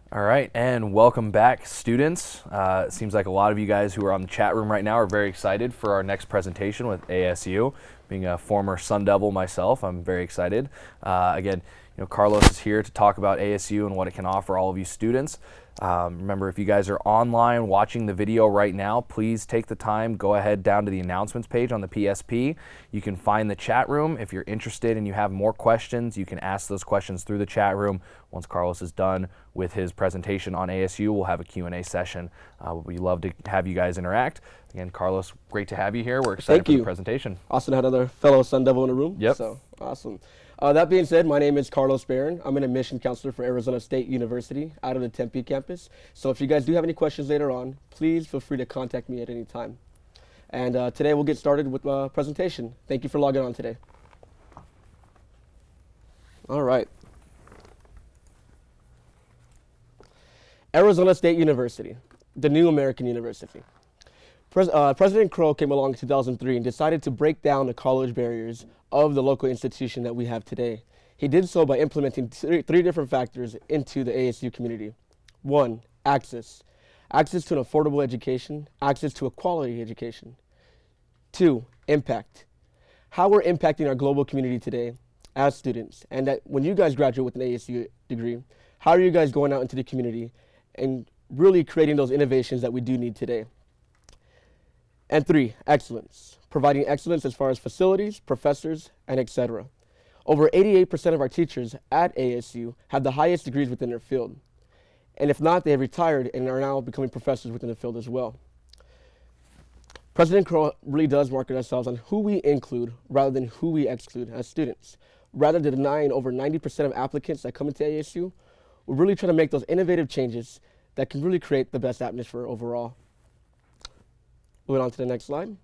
All right, and welcome back, students. It seems like a lot of you guys who are on the chat room right now are very excited for our next presentation with ASU. Being a former Sun Devil myself, I'm very excited. Again, Carlos is here to talk about ASU and what it can offer all of you students. Remember, if you guys are online watching the video right now, please take the time, go ahead down to the announcements page on the PSP. You can find the chat room. If you're interested and you have more questions, you can ask those questions through the chat room. Once Carlos is done with his presentation on ASU, we'll have a Q&A session. We love to have you guys interact. Again, Carlos, great to have you here. We're excited for the presentation. Austin had another fellow Sun Devil in the room. Yep. So, awesome. That being said, my name is Carlos Barron. I'm an admission counselor for Arizona State University out of the Tempe campus. So if you guys do have any questions later on, please feel free to contact me at any time. And today we'll get started with my presentation. Thank you for logging on today. All right. Arizona State University, the new American university. President Crow came along in 2003 and decided to break down the college barriers of the local institution that we have today. He did so by implementing three different factors into the ASU community. One, access. Access to an affordable education, access to a quality education. Two, impact. How we're impacting our global community today as students, and that when you guys graduate with an ASU degree, how are you guys going out into the community and really creating those innovations that we do need today? And three, excellence, providing excellence as far as facilities, professors, and etc. Over 88% of our teachers at ASU have the highest degrees within their field. And if not, they have retired and are now becoming professors within the field as well. President Crow really does market ourselves on who we include rather than who we exclude as students. Rather than denying over 90% of applicants that come into ASU, we're really trying to make those innovative changes that can really create the best atmosphere overall. Moving on to the next slide.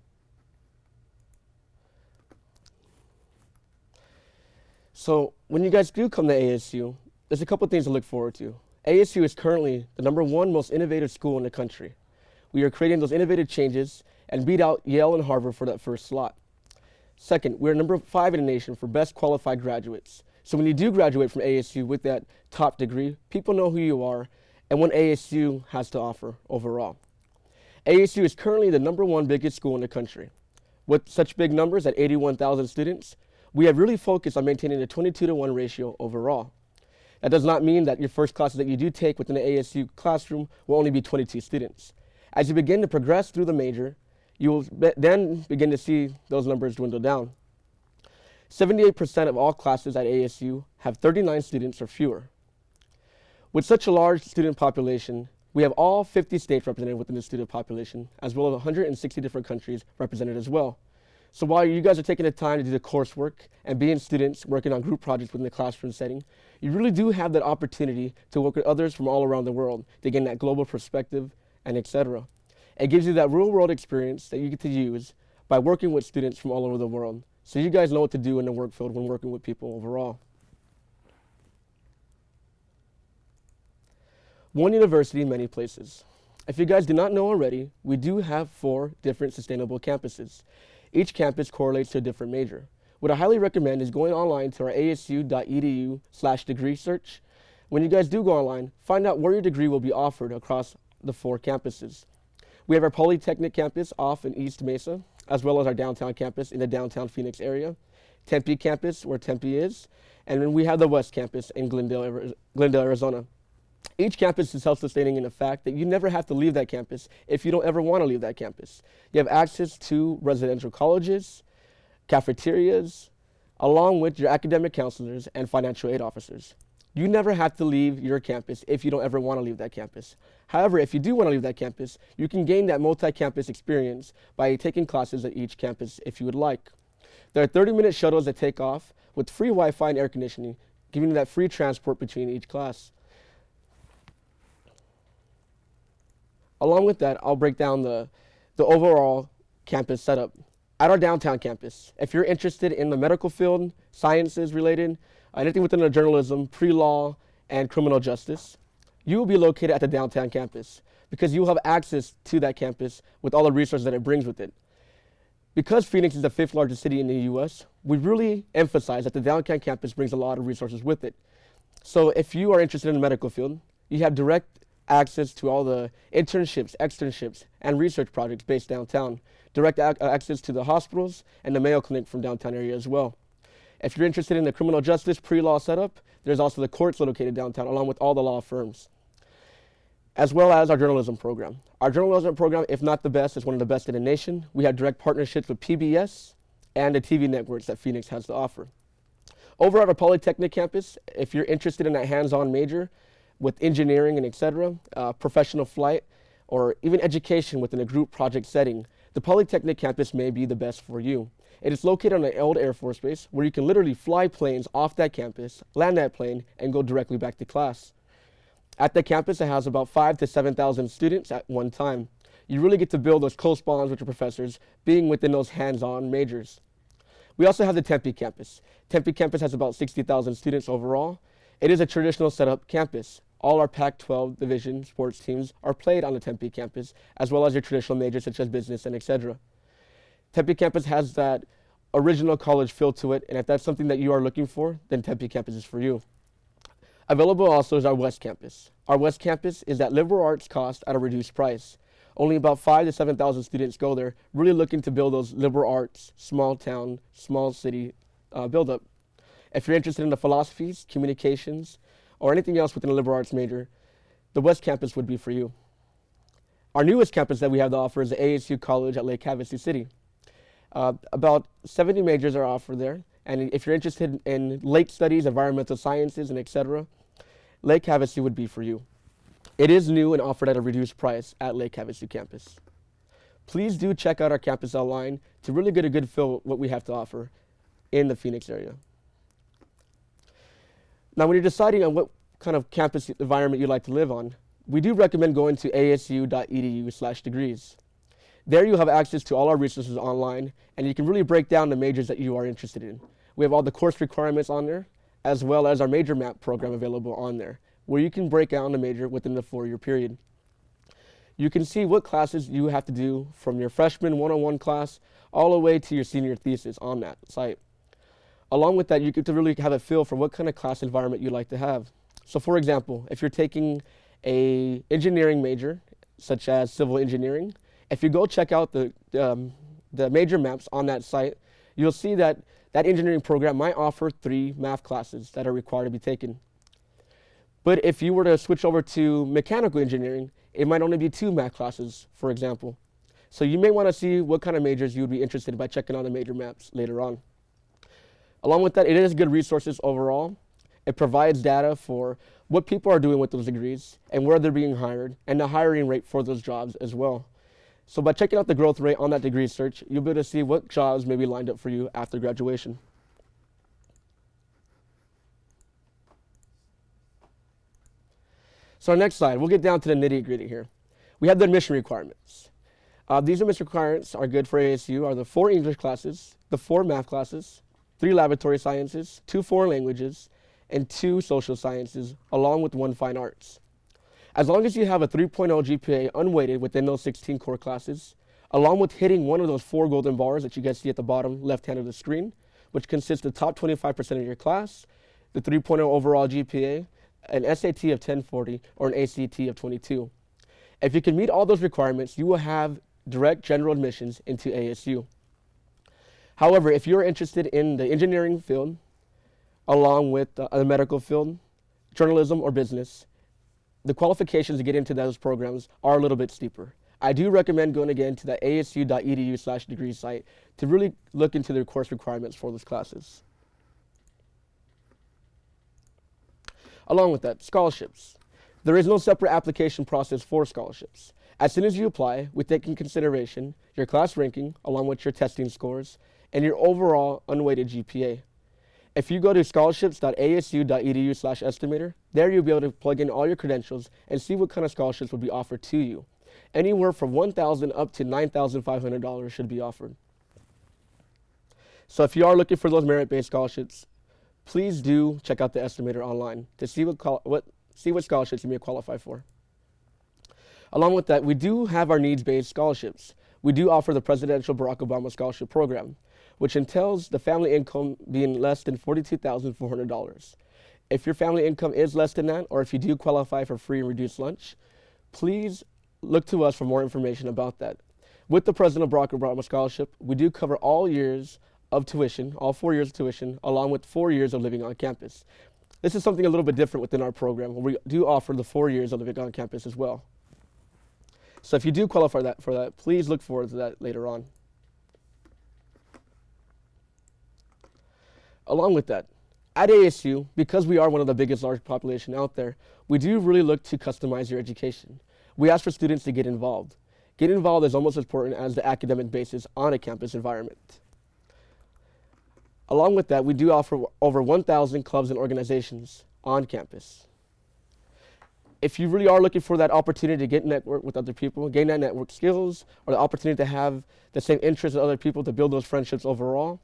So when you guys do come to ASU, there's a couple things to look forward to. ASU is currently the #1 most innovative school in the country. We are creating those innovative changes and beat out Yale and Harvard for that first slot. Second, we're #5 in the nation for best qualified graduates. So when you do graduate from ASU with that top degree, people know who you are and what ASU has to offer overall. ASU is currently the #1 biggest school in the country. With such big numbers at 81,000 students, we have really focused on maintaining a 22-to-1 ratio overall. That does not mean that your first classes that you do take within the ASU classroom will only be 22 students. As you begin to progress through the major, you will then begin to see those numbers dwindle down. 78% of all classes at ASU have 39 students or fewer. With such a large student population, we have all 50 states represented within the student population, as well as 160 different countries represented as well. So while you guys are taking the time to do the coursework and being students working on group projects within the classroom setting, you really do have that opportunity to work with others from all around the world to gain that global perspective and etc. It gives you that real world experience that you get to use by working with students from all over the world. So you guys know what to do in the work field when working with people overall. One university, many places. If you guys do not know already, we do have 4 different sustainable campuses. Each campus correlates to a different major. What I highly recommend is going online to our asu.edu/degree search. When you guys do go online, find out where your degree will be offered across the 4 campuses. We have our Polytechnic campus off in East Mesa, as well as our downtown campus in the downtown Phoenix area, Tempe campus where Tempe is, and then we have the West campus in Glendale, Arizona. Each campus is self-sustaining in the fact that you never have to leave that campus if you don't ever want to leave that campus. You have access to residential colleges, cafeterias, along with your academic counselors and financial aid officers. You never have to leave your campus if you don't ever want to leave that campus. However, if you do want to leave that campus, you can gain that multi-campus experience by taking classes at each campus if you would like. There are 30-minute shuttles that take off with free Wi-Fi and air conditioning, giving you that free transport between each class. Along with that, I'll break down the overall campus setup. At our downtown campus, if you're interested in the medical field, sciences related, anything within the journalism, pre-law, and criminal justice, you will be located at the downtown campus because you will have access to that campus with all the resources that it brings with it. Because Phoenix is the 5th largest city in the US, we really emphasize that the downtown campus brings a lot of resources with it. So if you are interested in the medical field, You have direct access to all the internships, externships, and research projects based downtown. Direct access to the hospitals and the Mayo Clinic from downtown area as well. If you're interested in the criminal justice pre-law setup, there's also the courts located downtown along with all the law firms, as well as our journalism program. Our journalism program, if not the best, is one of the best in the nation. We have direct partnerships with PBS and the TV networks that Phoenix has to offer. Over at our Polytechnic campus, if you're interested in that hands-on major with engineering and etc., professional flight, or even education within a group project setting, the Polytechnic campus may be the best for you. It is located on the old Air Force Base where you can literally fly planes off that campus, land that plane, and go directly back to class. At the campus, it has about 5,000 to 7,000 students at one time. You really get to build those close bonds with your professors, being within those hands-on majors. We also have the Tempe campus. Tempe campus has about 60,000 students overall. It is a traditional setup campus. All our Pac-12 division sports teams are played on the Tempe campus, as well as your traditional majors such as business and etc. Tempe campus has that original college feel to it, and if that's something that you are looking for, then Tempe campus is for you. Available also is our West campus. Our West campus is at liberal arts cost at a reduced price. Only about 5,000 to 7,000 students go there, really looking to build those liberal arts, small town, small city buildup. If you're interested in the philosophies, communications, or anything else within a liberal arts major, the West campus would be for you. Our newest campus that we have to offer is the ASU College at Lake Havasu City. About 70 majors are offered there, and if you're interested in lake studies, environmental sciences, and etc., Lake Havasu would be for you. It is new and offered at a reduced price at Lake Havasu campus. Please do check out our campus online to really get a good feel what we have to offer in the Phoenix area. Now, when you're deciding on what kind of campus environment you'd like to live on, we do recommend going to asu.edu/degrees. There you'll have access to all our resources online, and you can really break down the majors that you are interested in. We have all the course requirements on there, as well as our major map program available on there, where you can break down the major within the 4-year period. You can see what classes you have to do from your freshman 101 class all the way to your senior thesis on that site. Along with that, you get to really have a feel for what kind of class environment you'd like to have. So for example, if you're taking an engineering major, such as civil engineering, if you go check out the major maps on that site, you'll see that that engineering program might offer 3 math classes that are required to be taken. But if you were to switch over to mechanical engineering, it might only be 2 math classes, for example. So you may want to see what kind of majors you would be interested in by checking out the major maps later on. Along with that, it is good resources overall. It provides data for what people are doing with those degrees and where they're being hired and the hiring rate for those jobs as well. So by checking out the growth rate on that degree search, you'll be able to see what jobs may be lined up for you after graduation. So our next slide, we'll get down to the nitty-gritty here. We have the admission requirements. These admission requirements are good for ASU are the 4 English classes, the 4 math classes, 3 laboratory sciences, 2 foreign languages, and 2 social sciences, along with 1 fine arts. As long as you have a 3.0 GPA unweighted within those 16 core classes, along with hitting one of those 4 golden bars that you guys see at the bottom left hand of the screen, which consists of the top 25% of your class, the 3.0 overall GPA, an SAT of 1040, or an ACT of 22. If you can meet all those requirements, you will have direct general admissions into ASU. However, if you're interested in the engineering field, along with the medical field, journalism, or business, the qualifications to get into those programs are a little bit steeper. I do recommend going again to the asu.edu/degrees site to really look into their course requirements for those classes. Along with that, scholarships. There is no separate application process for scholarships. As soon as you apply, we take in consideration your class ranking, along with your testing scores, and your overall unweighted GPA. If you go to scholarships.asu.edu/estimator, there you'll be able to plug in all your credentials and see what kind of scholarships will be offered to you. Anywhere from $1,000 up to $9,500 should be offered. So if you are looking for those merit-based scholarships, please do check out the estimator online to see what scholarships you may qualify for. Along with that, we do have our needs-based scholarships. We do offer the Presidential Barack Obama Scholarship Program, which entails the family income being less than $42,400. If your family income is less than that, or if you do qualify for free and reduced lunch, please look to us for more information about that. With the President Barack Obama Scholarship, we do cover all years of tuition, all 4 years of tuition, along with 4 years of living on campus. This is something a little bit different within our program, where we do offer the 4 years of living on campus as well. So if you do qualify for that, please look forward to that later on. Along with that, at ASU, because we are one of the biggest large population out there, we do really look to customize your education. We ask for students to get involved. Get involved is almost as important as the academic basis on a campus environment. Along with that, we do offer over 1,000 clubs and organizations on campus. If you really are looking for that opportunity to get network with other people, gain that network skills, or the opportunity to have the same interests as other people to build those friendships overall,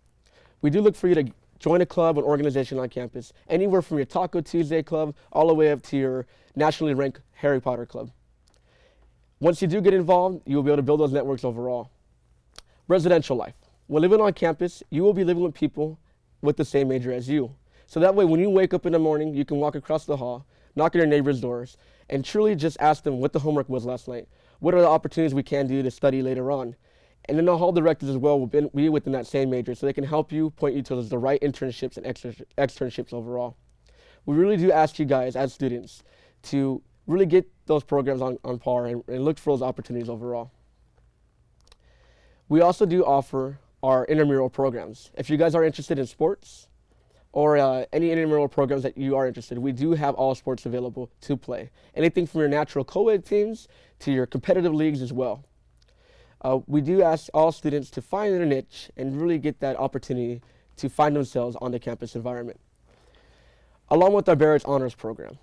we do look for you to join a club or organization on campus, anywhere from your Taco Tuesday club all the way up to your nationally ranked Harry Potter club. Once you do get involved, you will be able to build those networks overall. Residential life. When living on campus, you will be living with people with the same major as you. So that way, when you wake up in the morning, you can walk across the hall, knock on your neighbor's doors, and truly just ask them what the homework was last night. What are the opportunities we can do to study later on? And then the hall directors as well will be within that same major, so they can help you, point you towards the right internships and externships overall. We really do ask you guys as students to really get those programs on par and look for those opportunities overall. We also do offer our intramural programs. If you guys are interested in sports or any intramural programs that you are interested in, we do have all sports available to play. Anything from your natural co-ed teams to your competitive leagues as well. We do ask all students to find their niche and really get that opportunity to find themselves on the campus environment. Along with our Barrett's Honors Program.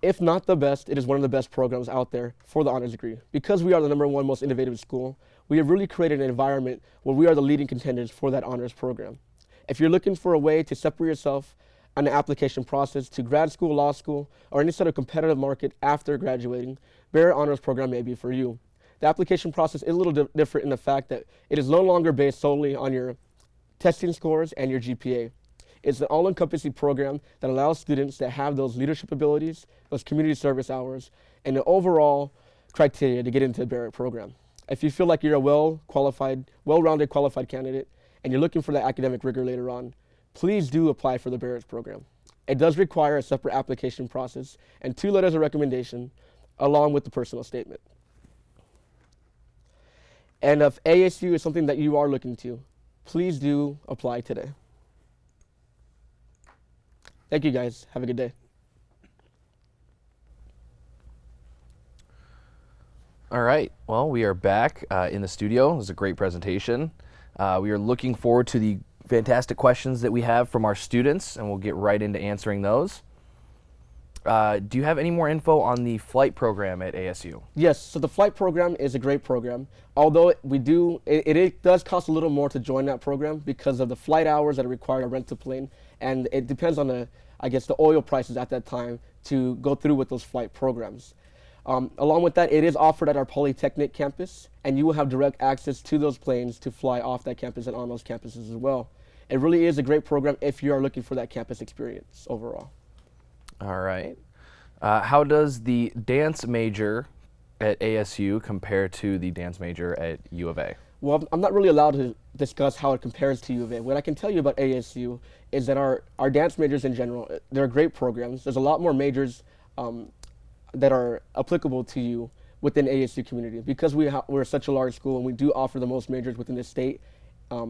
If not the best, it is one of the best programs out there for the honors degree. Because we are the #1 most innovative school, we have really created an environment where we are the leading contenders for that honors program. If you're looking for a way to separate yourself on the application process to grad school, law school, or any sort of competitive market after graduating, Barrett Honors Program may be for you. The application process is a little different in the fact that it is no longer based solely on your testing scores and your GPA. It's an all-encompassing program that allows students to have those leadership abilities, those community service hours, and the overall criteria to get into the Barrett program. If you feel like you're a well-rounded qualified candidate, and you're looking for that academic rigor later on, please do apply for the Barrett program. It does require a separate application process and 2 letters of recommendation along with the personal statement. And if ASU is something that you are looking to, please do apply today. Thank you guys. Have a good day. All right. Well, we are back in the studio. It was a great presentation. We are looking forward to the fantastic questions that we have from our students, and we'll get right into answering those. Do you have any more info on the flight program at ASU? Yes, so the flight program is a great program. Although it does cost a little more to join that program because of the flight hours that are required to rent a plane, and it depends on the oil prices at that time to go through with those flight programs. Along with that, it is offered at our Polytechnic campus, and you will have direct access to those planes to fly off that campus and on those campuses as well. It really is a great program if you are looking for that campus experience overall. All right. How does the dance major at ASU compare to the dance major at U of A? Well, I'm not really allowed to discuss how it compares to U of A. What I can tell you about ASU is that our dance majors in general, they're great programs. There's a lot more majors that are applicable to you within ASU community. Because we're such a large school and we do offer the most majors within the state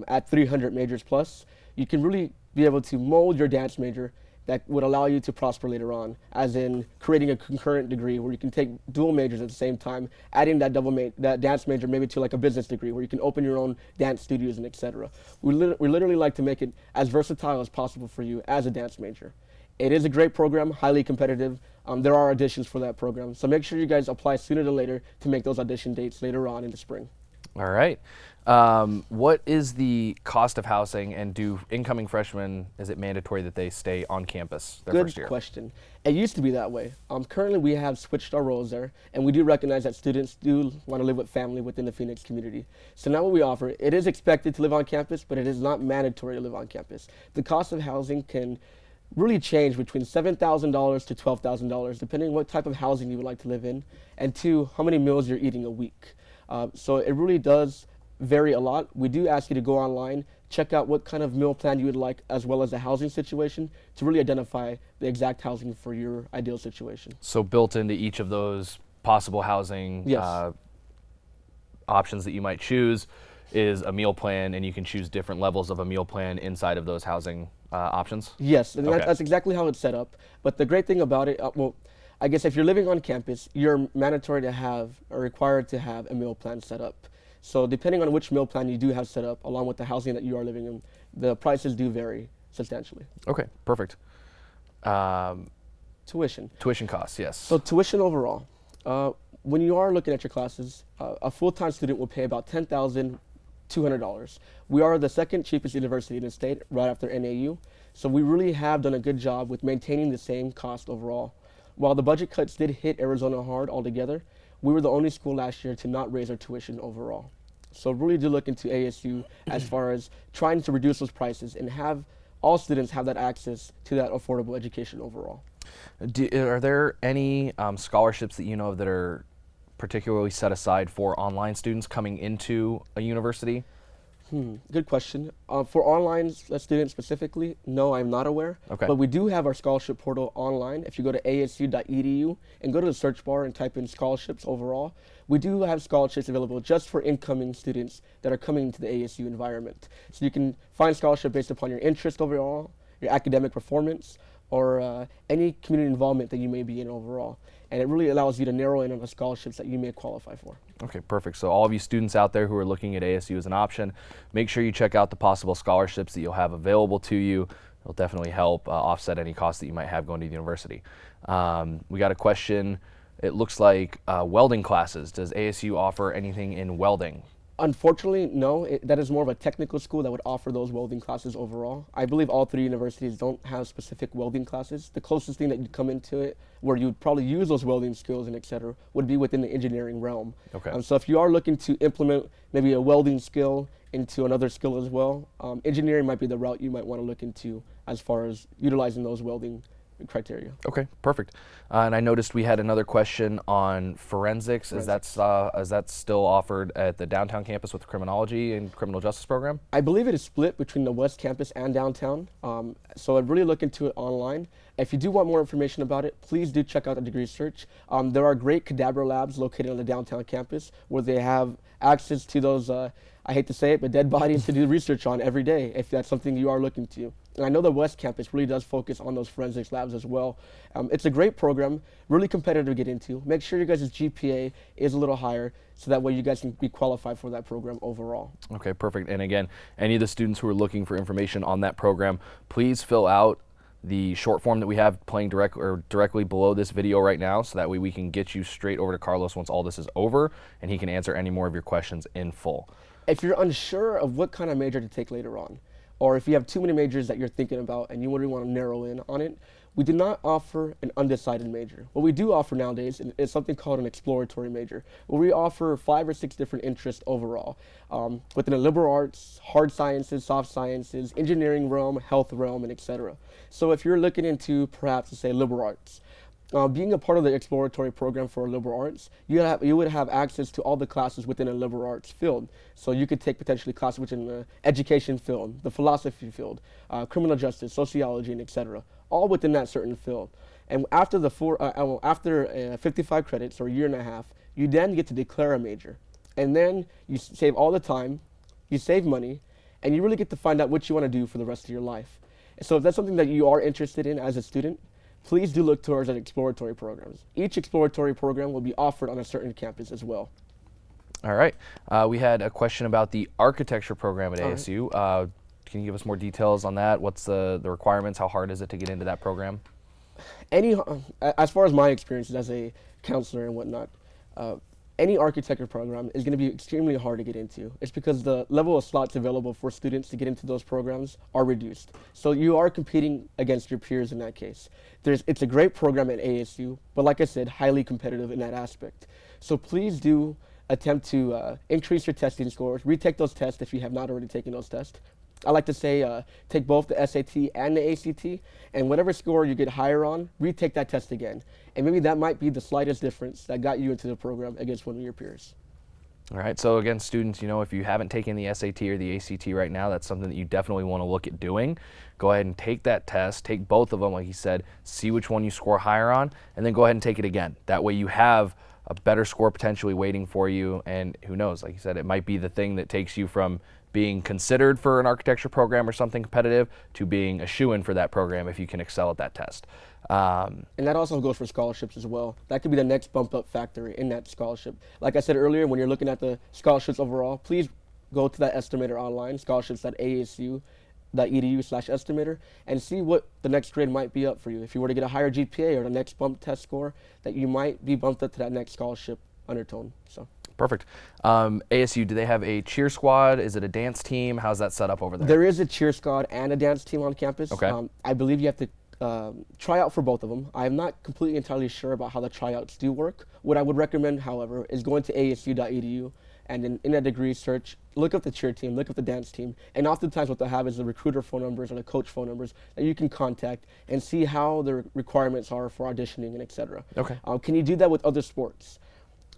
at 300 majors plus, you can really be able to mold your dance major that would allow you to prosper later on, as in creating a concurrent degree where you can take dual majors at the same time, adding that that dance major maybe to like a business degree where you can open your own dance studios and etc. We literally like to make it as versatile as possible for you as a dance major. It is a great program, highly competitive. There are auditions for that program, so make sure you guys apply sooner than later to make those audition dates later on in the spring. All right. What is the cost of housing, and do incoming freshmen, is it mandatory that they stay on campus their first year? Good question. It used to be that way. Currently, we have switched our roles there, and we do recognize that students do want to live with family within the Phoenix community. So now what we offer, it is expected to live on campus, but it is not mandatory to live on campus. The cost of housing can really change between $7,000 to $12,000, depending on what type of housing you would like to live in, and two, how many meals you're eating a week. So it really does vary a lot. We do ask you to go online, check out what kind of meal plan you would like, as well as the housing situation, to really identify the exact housing for your ideal situation. So built into each of those possible housing Yes. options that you might choose is a meal plan, and you can choose different levels of a meal plan inside of those housing options? Yes, and Okay. that's exactly how it's set up. But the great thing about it, well, I guess if you're living on campus, you're mandatory to have or required to have a meal plan set up. So depending on which meal plan you do have set up, along with the housing that you are living in, the prices do vary substantially. Okay, perfect. Tuition. Tuition costs, yes. So tuition overall, when you are looking at your classes, a full-time student will pay about $10,200. We are the second cheapest university in the state, right after NAU. So we really have done a good job with maintaining the same cost overall. While the budget cuts did hit Arizona hard altogether, we were the only school last year to not raise our tuition overall. So really do look into ASU as far as trying to reduce those prices and have all students have that access to that affordable education overall. Are there any scholarships that you know of that are particularly set aside for online students coming into a university? Good question. For online students specifically, no, I'm not aware. Okay. But we do have our scholarship portal online. If you go to asu.edu and go to the search bar and type in scholarships overall, we do have scholarships available just for incoming students that are coming into the ASU environment. So you can find scholarship based upon your interest overall, your academic performance, or any community involvement that you may be in overall. And it really allows you to narrow in on the scholarships that you may qualify for. Okay, perfect. So all of you students out there who are looking at ASU as an option, make sure you check out the possible scholarships that you'll have available to you. It'll definitely help offset any costs that you might have going to the university. We got a question. It looks like welding classes. Does ASU offer anything in welding? Unfortunately, no. That is more of a technical school that would offer those welding classes overall. I believe all three universities don't have specific welding classes. The closest thing that you'd come into it, where you'd probably use those welding skills and et cetera, would be within the engineering realm. Okay. So if you are looking to implement maybe a welding skill into another skill as well, engineering might be the route you might want to look into as far as utilizing those welding criteria. Okay, perfect. And I noticed we had another question on forensics. Is that still offered at the downtown campus with the criminology and criminal justice program? I believe it is split between the West Campus and downtown. So I'd really look into it online. If you do want more information about it, please do check out the degree search. There are great cadaver labs located on the downtown campus where they have access to those, I hate to say it, but dead bodies to do research on every day if that's something you are looking to. And I know the West Campus really does focus on those forensics labs as well. It's a great program, really competitive to get into. Make sure your guys' GPA is a little higher so that way you guys can be qualified for that program overall. Okay, perfect. And again, any of the students who are looking for information on that program, please fill out the short form that we have playing directly below this video right now, so that way we can get you straight over to Carlos once all this is over, and he can answer any more of your questions in full. If you're unsure of what kind of major to take later on, or if you have too many majors that you're thinking about and you really want to narrow in on it, we do not offer an undecided major. What we do offer nowadays is something called an exploratory major, where we offer 5 or 6 different interests overall, within the liberal arts, hard sciences, soft sciences, engineering realm, health realm, and etc. So if you're looking into perhaps, say, liberal arts, being a part of the exploratory program for liberal arts, you would have access to all the classes within a liberal arts field. So you could take potentially classes within the education field, the philosophy field, criminal justice, sociology, and etc. All within that certain field. And after 55 credits or a year and a half, you then get to declare a major. And then you save all the time, you save money, and you really get to find out what you want to do for the rest of your life. So if that's something that you are interested in as a student, please do look towards our exploratory programs. Each exploratory program will be offered on a certain campus as well. All right. We had a question about the architecture program at ASU. Can you give us more details on that? What's the requirements? How hard is it to get into that program? As far as my experiences as a counselor and whatnot, any architecture program is going to be extremely hard to get into. It's because the level of slots available for students to get into those programs are reduced. So you are competing against your peers in that case. It's a great program at ASU, but like I said, highly competitive in that aspect. So please do attempt to increase your testing scores, retake those tests if you have not already taken those tests, I like to say take both the SAT and the ACT, and whatever score you get higher on, retake that test again. And maybe that might be the slightest difference that got you into the program against one of your peers. All right, so again, students, if you haven't taken the SAT or the ACT right now, that's something that you definitely want to look at doing. Go ahead and take that test, take both of them, like he said, see which one you score higher on, and then go ahead and take it again. That way you have a better score potentially waiting for you, and who knows, like you said, it might be the thing that takes you from being considered for an architecture program or something competitive to being a shoo-in for that program if you can excel at that test. And that also goes for scholarships as well. That could be the next bump up factor in that scholarship. Like I said earlier, when you're looking at the scholarships overall, please go to that estimator online, scholarships.asu.edu/estimator, and see what the next grade might be up for you. If you were to get a higher GPA or the next bump test score, that you might be bumped up to that next scholarship undertone. So. Perfect. ASU, do they have a cheer squad? Is it a dance team? How's that set up over there? There is a cheer squad and a dance team on campus. Okay. I believe you have to try out for both of them. I'm not completely entirely sure about how the tryouts do work. What I would recommend, however, is going to asu.edu and in a degree search, look up the cheer team, look up the dance team, and oftentimes what they'll have is the recruiter phone numbers or the coach phone numbers that you can contact and see how the requirements are for auditioning and etc. Okay. Can you do that with other sports?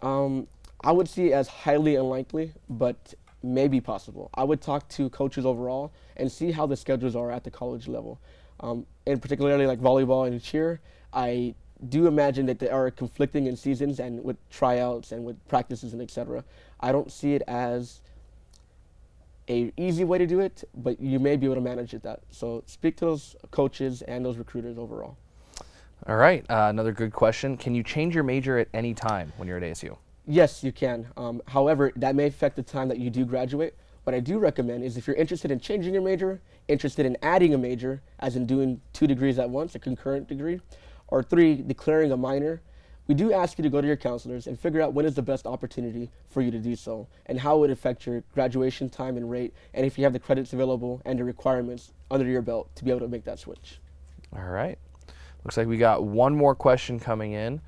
I would see it as highly unlikely, but maybe possible. I would talk to coaches overall and see how the schedules are at the college level. And particularly like volleyball and cheer, I do imagine that they are conflicting in seasons and with tryouts and with practices and etc. I don't see it as a easy way to do it, but you may be able to manage it that. So speak to those coaches and those recruiters overall. All right, another good question. Can you change your major at any time when you're at ASU? Yes, you can. However, that may affect the time that you do graduate. What I do recommend is if you're interested in changing your major, interested in adding a major, as in doing 2 degrees at once, a concurrent degree, or 3, declaring a minor, we do ask you to go to your counselors and figure out when is the best opportunity for you to do so and how it would affect your graduation time and rate, and if you have the credits available and the requirements under your belt to be able to make that switch. All right. Looks like we got one more question coming in.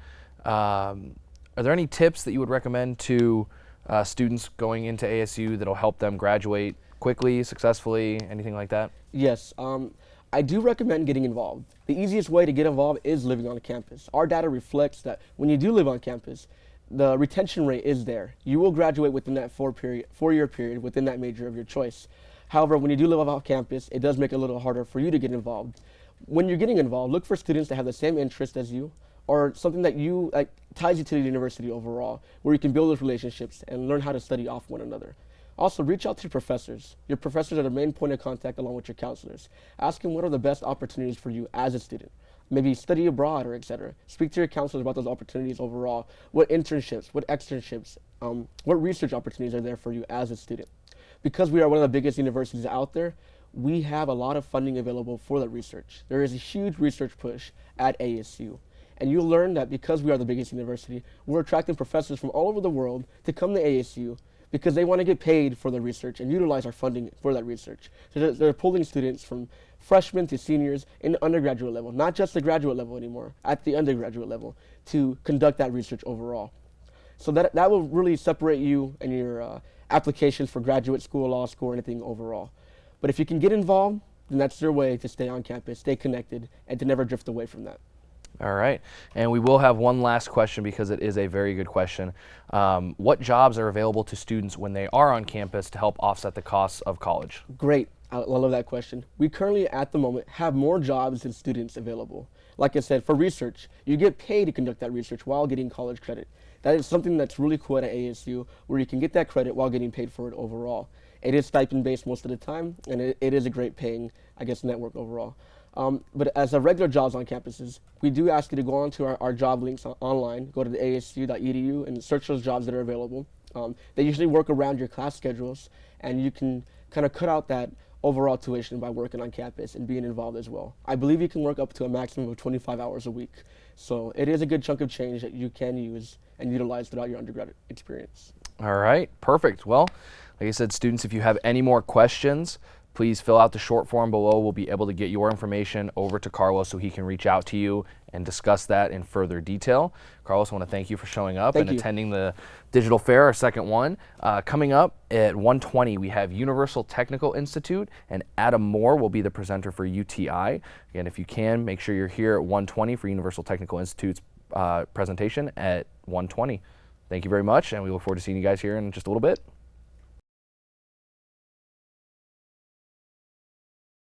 Are there any tips that you would recommend to students going into ASU that'll help them graduate quickly, successfully, anything like that? Yes, I do recommend getting involved. The easiest way to get involved is living on campus. Our data reflects that when you do live on campus, the retention rate is there. You will graduate within that 4-year period within that major of your choice. However, when you do live off campus, it does make it a little harder for you to get involved. When you're getting involved, look for students that have the same interest as you, or something that ties you to the university overall, where you can build those relationships and learn how to study off one another. Also, reach out to your professors. Your professors are the main point of contact along with your counselors. Ask them what are the best opportunities for you as a student. Maybe study abroad or etc. Speak to your counselors about those opportunities overall. What internships, what externships, what research opportunities are there for you as a student. Because we are one of the biggest universities out there, we have a lot of funding available for that research. There is a huge research push at ASU. And you'll learn that because we are the biggest university, we're attracting professors from all over the world to come to ASU because they want to get paid for their research and utilize our funding for that research. So they're pulling students from freshmen to seniors in the undergraduate level, not just the graduate level anymore, at the undergraduate level, to conduct that research overall. So that will really separate you and your applications for graduate school, law school, or anything overall. But if you can get involved, then that's your way to stay on campus, stay connected, and to never drift away from that. All right, and we will have one last question because it is a very good question. What jobs are available to students when they are on campus to help offset the costs of college? Great, I love that question. We currently, at the moment, have more jobs than students available. Like I said, for research, you get paid to conduct that research while getting college credit. That is something that's really cool at ASU, where you can get that credit while getting paid for it overall. It is stipend-based most of the time, and it is a great paying, network overall. But as a regular jobs on campuses, we do ask you to go on to our job links online, go to the asu.edu and search those jobs that are available. They usually work around your class schedules, and you can kind of cut out that overall tuition by working on campus and being involved as well. I believe you can work up to a maximum of 25 hours a week. So it is a good chunk of change that you can use and utilize throughout your undergraduate experience. All right, perfect. Well, like I said, students, if you have any more questions, please fill out the short form below. We'll be able to get your information over to Carlos so he can reach out to you and discuss that in further detail. Carlos, I want to thank you for showing up and attending the digital fair, our second one. Coming up at 1:20, we have Universal Technical Institute, and Adam Moore will be the presenter for UTI. Again, if you can, make sure you're here at 1:20 for Universal Technical Institute's presentation at 1:20. Thank you very much, and we look forward to seeing you guys here in just a little bit.